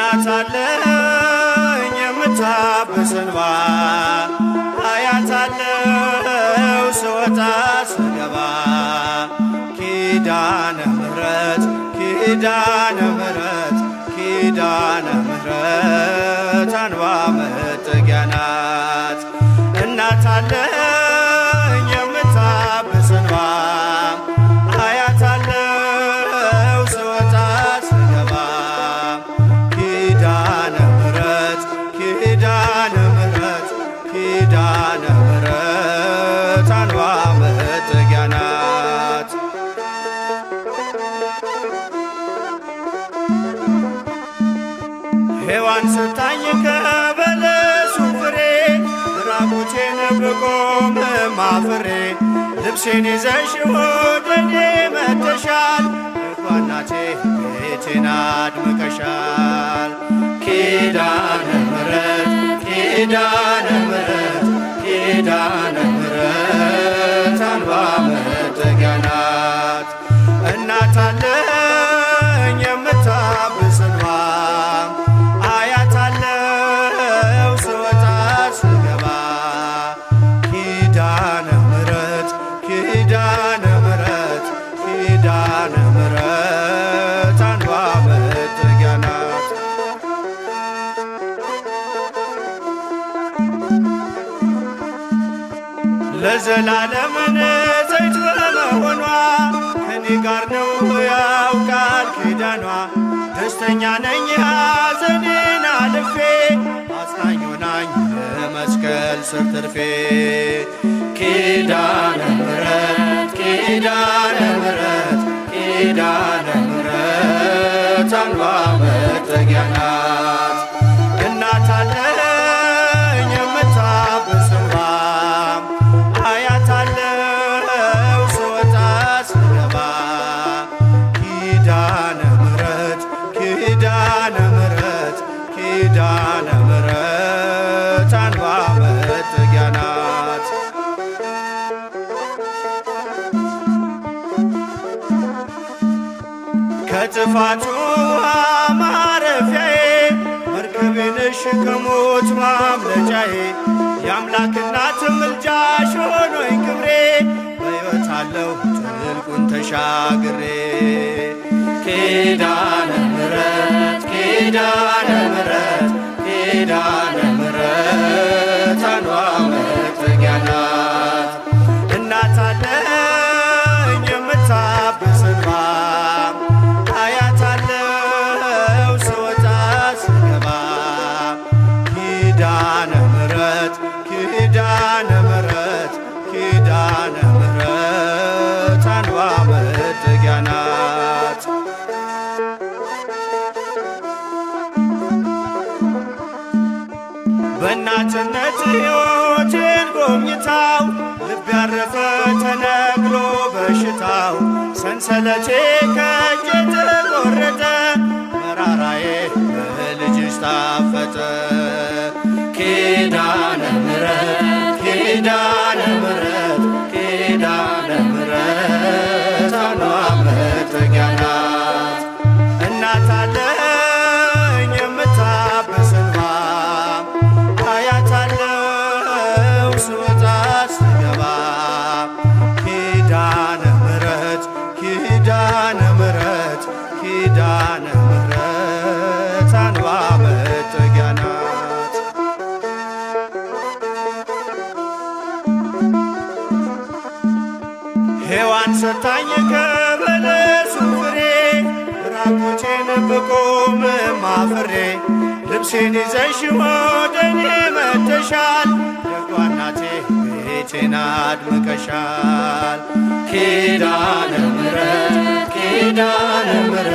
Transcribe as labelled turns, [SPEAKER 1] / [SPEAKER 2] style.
[SPEAKER 1] እናት አለኝ የምታብስ እንባ አያት አለው ስወጣ ስገባ ኪዳነ ምሕረት ኪዳነ ምሕረት ኪዳነ ምሕረት አንባ መጠጊያ ናት። እናት አለኝ የምታብስ እንባ አያት አለው ስወጣ ስገባ ኪዳነ ምሕረት ኪዳነ ምሕረት ኪዳነ ምሕረት አንባ መጠጊያ ናት። ሔዋን ስታኝ ከበለሱ ፍሬ ራቁቴን ብቆም አፍሬ ልብሴን ይዘሽ ወደኔ መጥተሻል እናቴ ቤቴን አድምቀሻል። ኪዳነ ምሕረት ኪዳነ ምሕረት ኪዳነ ምሕረት አንባ መጠጊያ ናት። እናት አለኝ የምታብስ እንባ አያት አለው ስወጣ ስገባ ኪዳነ ምሕረት ኪዳነ ምሕረት ኪዳነ ምሕረት አንባ መጠጊያ ናት። ለዘላለም ንጽሕት በመሆኗ ከኔ ጋር ነው ያውቃል ኪዳኗ። ደስተኛ ነኝ ሐዘኔን አልፌ አጽናኝ ሆናኝ መስቀል ስር ትርፌ ኪዳነ ምሕረት ኪዳነ ምሕረት ኪዳነ ምሕረት አንባ መጠጊያ ናት። እናት አለኝ የምታብስ እንባ አያት አለው ስወጣ ስገባ ኪዳነ ምሕረት ኪዳነ ምሕረት ኪዳነ ምሕረት አንባ መጠጊያ ናት። ከጥፋቱ ውሃ ማረፊያዬ መርከቤ ነሽ ከሞት ማምለጫዬ የአምላክ እናት ምልጃሽ ሆኖኝ ክብሬ በሕይወት አለሁ ጥልቁን ተሻግሬ ኪዳነ ምሕረት ኪዳነ ምሕረት ኪዳነ ምሕረት አንባ መጠጊያ ናት። እናት አለኝ የምታብስ እንባ አያት አለው ስወጣ ስገባ ኪዳነ ምሕረት ኪዳነ ምሕረት ኪዳነ ምሕረት አንባ መጠጊያ ናት። በእናትነት ሕይወቴን ጎብኝታው ልብ ያረፈ ተነግሮ በሽታው ሰንሰለቴ ከእጄ ተቆረጠ መራራዬ በልጅሽ ታፈጠ ኪዳነ ምሕረት ኪዳነ ምሕረት ኪዳነ ምሕረት አንባ መጠጊያ ናት። እናት አለኝ የምታብስ እንባ አያት አለው ስወጣ ስገባ ኪዳነ ምሕረት ኪዳነ ምሕረት ኪዳነ ምሕረት አንባ መጠጊያ ናት። ሔዋን ሰታኝ ከበለሱ ፍሬ ራቁቴን ብቆም አፍሬ ልብሴን ይዘሽ ወደኔ መጥተሻል ደጓ እናቴ ቤቴን አድምቀሻል ኪዳነ ምሕረት ኪዳነ ምሕረት